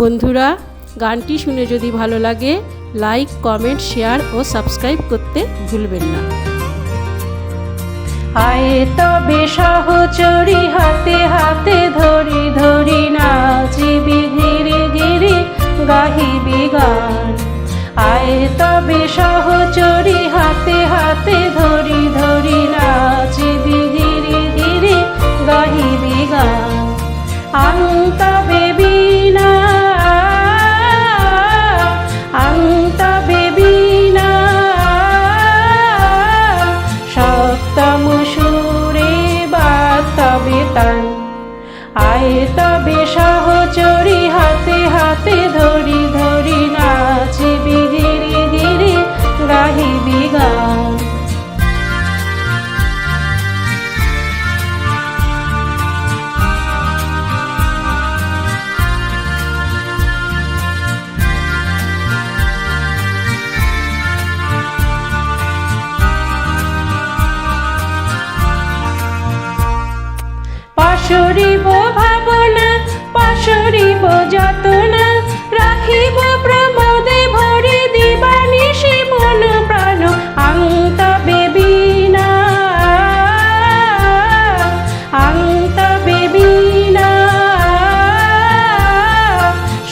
বন্ধুরা, গানটি শুনে যদি ভালো লাগে লাইক, কমেন্ট, শেয়ার ও সাবস্ক্রাইব করতে ভুলবেন না। আয়ে তবে সহচরী হাতে হাতে ধরি ধরি নাচিবি ঘিরে ঘিরে গাহিবি গান। আয়ে তবে সহচরী হাতে হাতে ধরি ধরি নাচিবি ঘিরে ঘিরে গাহিবি গান। আংতা বেবিনা আংতা বেবিনা সপ্তম সুরে বাতাবে তান। আয়ে তবে সহচরী হাতে হাতে ধরি ধরি নাচিবি ঘিরে ঘিরে গাহিবি গান। পাশরিব ভাবনা পাশরিব যতনা রাখিব প্রমোদে ভরি দিবানিশি মন প্রাণ। আংতা বেবিনা আংতা বেবিনা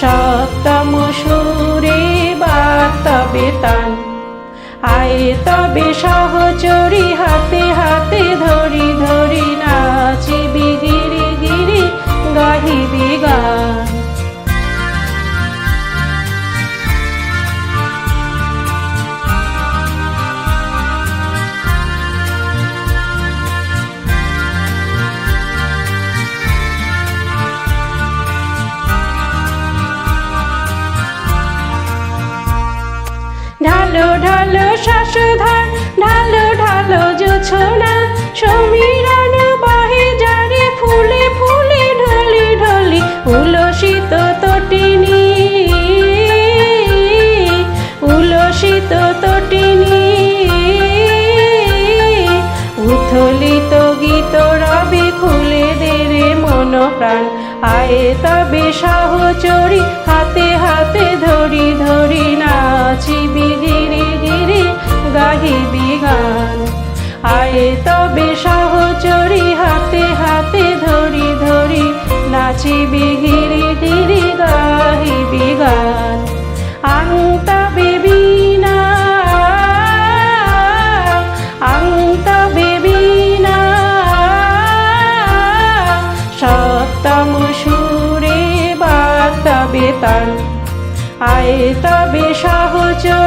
সপ্তম সুরে বাতাবে তান। আয়ে তবে সহচরী হাতে হাতে ধরি ধরি নাচিবি ঘিরে ঘিরে গাহিবি গান। ঢালো ঢালো শ্বাসধার ঢালো ঢালো জোছনা সমীরণ বহে যারে ফুলে ফুলে ঢলি ঢলি উলসিত তটিনী উলসিত তটিনী। উথলিত গীত রবে খুলে দেরে মন প্রাণ। আয়ে তবে সহচরী হাতে হাতে ধরি ধরি নাচিবি ঘিরে ঘিরে গাহিবি গান। আয়ে তবে সহচরী হাতে হাতে ধরি ধরি নাচিবি ঘিরে ঘিরে গাহিবি গান। আংতা বেবিনা আংতা বেবিনা সপ্তম সুরে বাতাবে তান। আয়ে তবে সহচরী